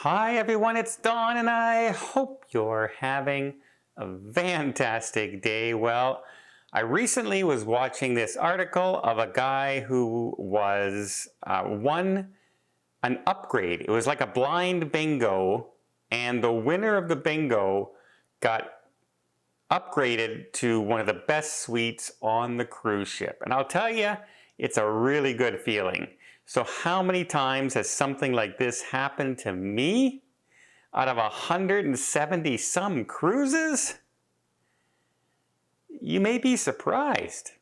Hi everyone, it's Don and I hope you're having a fantastic day. Well, I recently was watching this article of a guy who was won an upgrade. It was like a blind bingo, and the winner of the bingo got upgraded to one of the best suites on the cruise ship. And I'll tell you, it's a really good feeling. So how many times has something like this happened to me out of 170 some cruises? You may be surprised.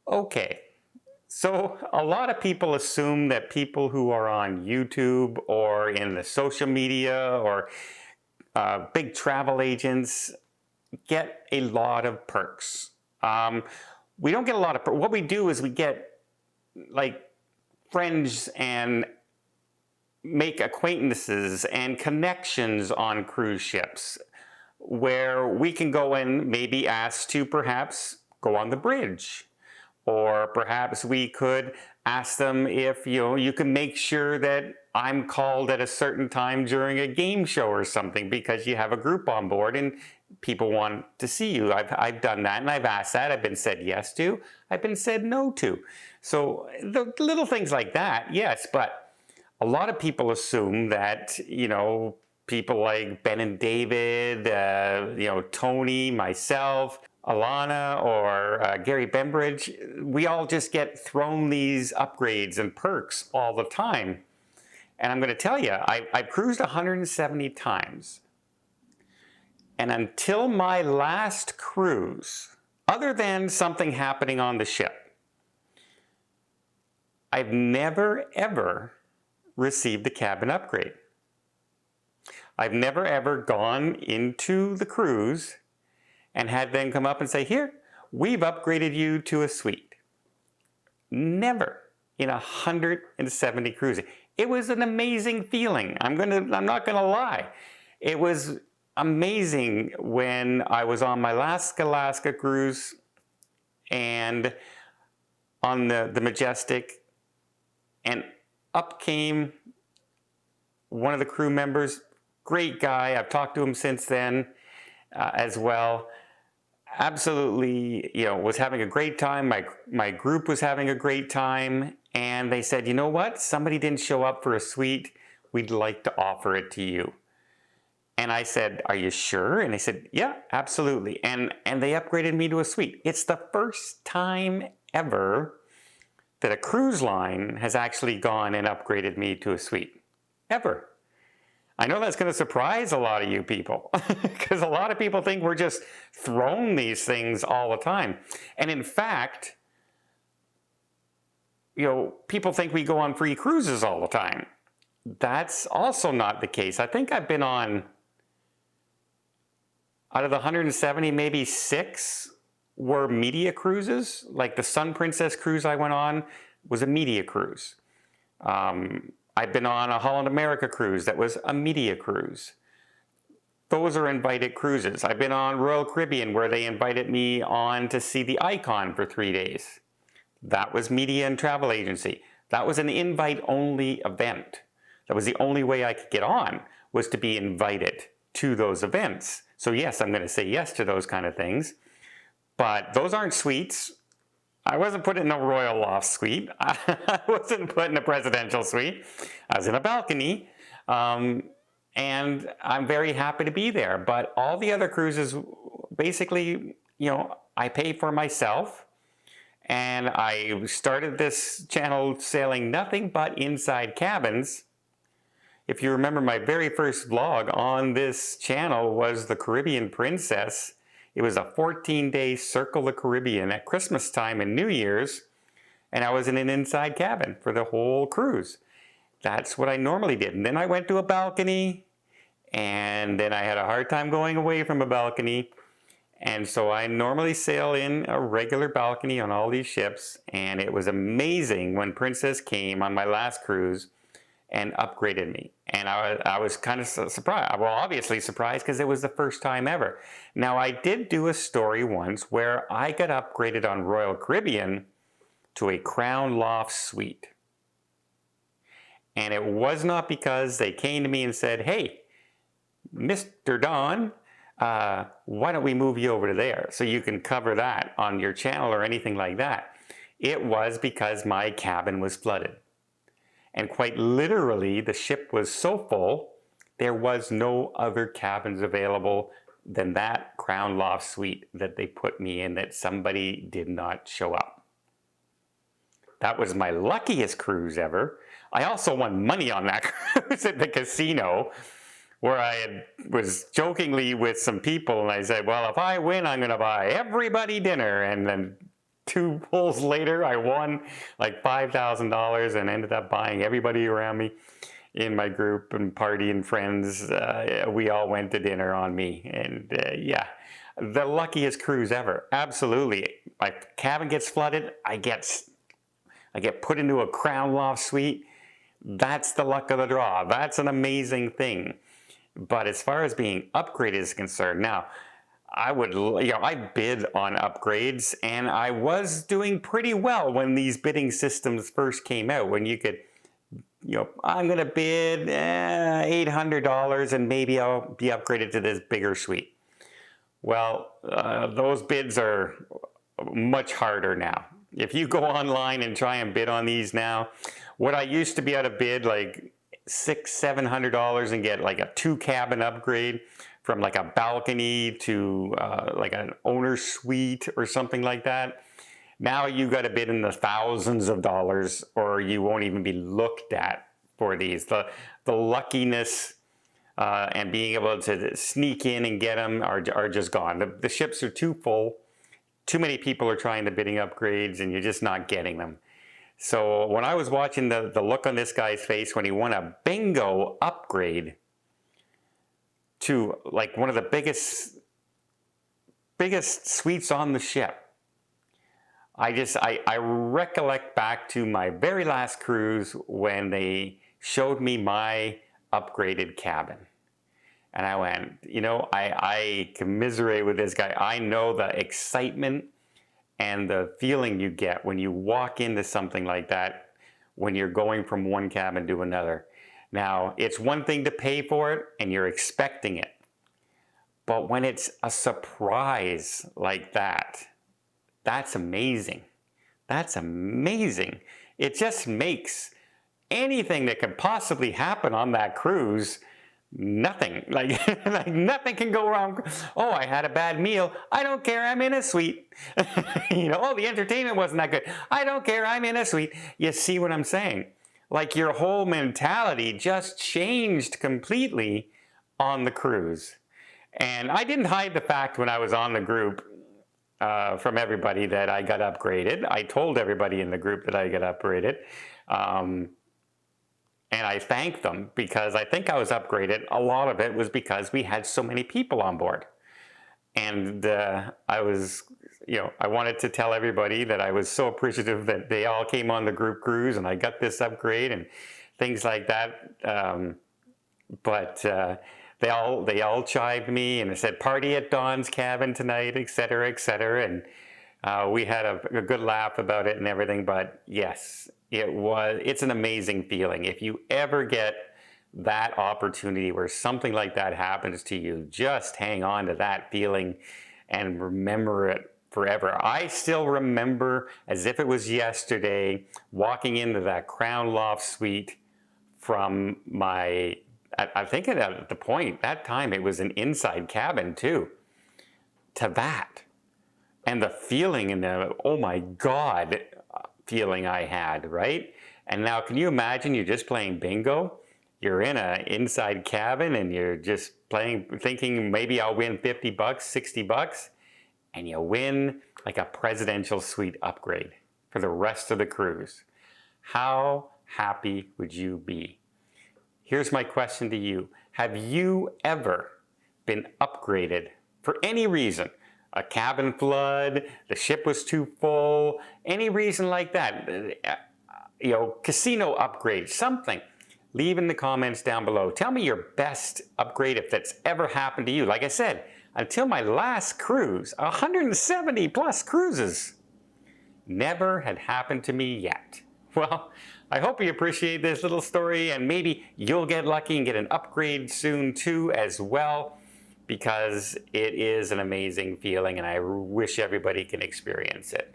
Okay, so a lot of people assume that people who are on YouTube or in the social media or big travel agents get a lot of perks. We don't get a lot of perks. What we do is we get like friends and make acquaintances and connections on cruise ships where we can go and maybe ask to perhaps go on the bridge. Or perhaps we could ask them if you can make sure that I'm called at a certain time during a game show or something because you have a group on board and people want to see you. I've done that and I've asked that. I've been said yes to. I've been said no to. So the little things like that, yes, but a lot of people assume that, people like Ben and David, Tony, myself, Alana, or Gary Bembridge, we all just get thrown these upgrades and perks all the time. And I'm going to tell you, I've cruised 170 times. And until my last cruise, other than something happening on the ship, I've never, ever received a cabin upgrade. I've never, ever gone into the cruise and had them come up and say, here, we've upgraded you to a suite. Never in 170 cruises. It was an amazing feeling. I'm not gonna lie. It was amazing when I was on my last Alaska cruise and on the Majestic, and up came one of the crew members, great guy. I've talked to him since then as well. Absolutely, was having a great time. My group was having a great time. And they said, you know what? Somebody didn't show up for a suite. We'd like to offer it to you. And I said, are you sure? And they said, yeah, absolutely. And they upgraded me to a suite. It's the first time ever that a cruise line has actually gone and upgraded me to a suite. Ever. I know that's going to surprise a lot of you people because a lot of people think we're just thrown these things all the time. And in fact, people think we go on free cruises all the time. That's also not the case. I think I've been on, out of the 170, maybe 6 were media cruises. Like the Sun Princess cruise I went on was a media cruise. I've been on a Holland America cruise that was a media cruise. Those are invited cruises. I've been on Royal Caribbean where they invited me on to see the Icon for 3 days. That was media and travel agency. That was an invite-only event. That was the only way I could get on, was to be invited to those events. So yes, I'm going to say yes to those kind of things. But those aren't suites. I wasn't put in a Royal Loft suite. I wasn't put in a presidential suite. I was in a balcony. And I'm very happy to be there. But all the other cruises, basically, I pay for myself. And I started this channel sailing nothing but inside cabins. If you remember, my very first vlog on this channel was the Caribbean Princess. It was a 14-day Circle the Caribbean at Christmas time and New Year's, and I was in an inside cabin for the whole cruise. That's what I normally did. And then I went to a balcony, and then I had a hard time going away from a balcony. And so I normally sail in a regular balcony on all these ships, and it was amazing when Princess came on my last cruise and upgraded me. And I was kind of surprised. Well, obviously surprised because it was the first time ever. Now, I did do a story once where I got upgraded on Royal Caribbean to a Crown Loft Suite. And it was not because they came to me and said, hey, Mr. Don, why don't we move you over to there so you can cover that on your channel or anything like that. It was because my cabin was flooded. And quite literally, the ship was so full, there was no other cabins available than that Crown Loft Suite that they put me in that somebody did not show up. That was my luckiest cruise ever. I also won money on that cruise at the casino, where I was jokingly with some people and I said, well, if I win, I'm going to buy everybody dinner. And then 2 pulls later, I won like $5,000 and ended up buying everybody around me in my group and party and friends. We all went to dinner on me. And yeah, the luckiest cruise ever. Absolutely. My cabin gets flooded. I get put into a Crown Loft Suite. That's the luck of the draw. That's an amazing thing. But as far as being upgraded is concerned, now, I bid on upgrades, and I was doing pretty well when these bidding systems first came out, when you could, I'm going to bid $800 and maybe I'll be upgraded to this bigger suite. Well, those bids are much harder now. If you go online and try and bid on these now, what I used to be able to bid like $600-700 and get like a 2-cabin upgrade from like a balcony to like an owner's suite or something like that. Now you got to bid in the thousands of dollars or you won't even be looked at for these. The luckiness and being able to sneak in and get them are just gone. The ships are too full. Too many people are trying the bidding upgrades and you're just not getting them. So when I was watching the look on this guy's face when he won a bingo upgrade to like one of the biggest suites on the ship, I recollect back to my very last cruise when they showed me my upgraded cabin. And I went, I commiserate with this guy. I know the excitement and the feeling you get when you walk into something like that when you're going from one cabin to another. Now, it's one thing to pay for it and you're expecting it. But when it's a surprise like that, that's amazing. That's amazing. It just makes anything that could possibly happen on that cruise nothing. Like nothing can go wrong. Oh, I had a bad meal. I don't care. I'm in a suite. Oh, the entertainment wasn't that good. I don't care. I'm in a suite. You see what I'm saying? Like your whole mentality just changed completely on the cruise. And I didn't hide the fact when I was on the group from everybody that I got upgraded. I told everybody in the group that I got upgraded. And I thanked them because I think I was upgraded. A lot of it was because we had so many people on board. And I was, I wanted to tell everybody that I was so appreciative that they all came on the group cruise and I got this upgrade and things like that. But they all chived me and they said, party at Don's cabin tonight, et cetera, et cetera. And we had a good laugh about it and everything. But yes, it's an amazing feeling. If you ever get that opportunity where something like that happens to you, just hang on to that feeling and remember it forever. I still remember as if it was yesterday walking into that Crown Loft Suite from my, I think at the point, that time it was an inside cabin too, to that. And the feeling and the, oh my God, feeling I had, right? And now can you imagine you're just playing bingo? You're in an inside cabin and you're just playing, thinking maybe I'll win $50, $60, and you win like a presidential suite upgrade for the rest of the cruise. How happy would you be? Here's my question to you. Have you ever been upgraded for any reason? A cabin flood, the ship was too full, any reason like that, casino upgrade, something. leave in the comments down below. Tell me your best upgrade if that's ever happened to you. Like I said, until my last cruise, 170 plus cruises, never had happened to me yet. Well, I hope you appreciate this little story, and maybe you'll get lucky and get an upgrade soon too as well, because it is an amazing feeling and I wish everybody can experience it.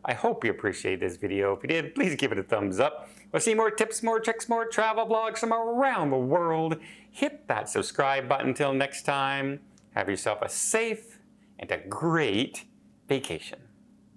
I hope you appreciate this video. If you did, please give it a thumbs up. Want to see more tips, more tricks, more travel blogs from around the world? Hit that subscribe button. Until next time, have yourself a safe and a great vacation.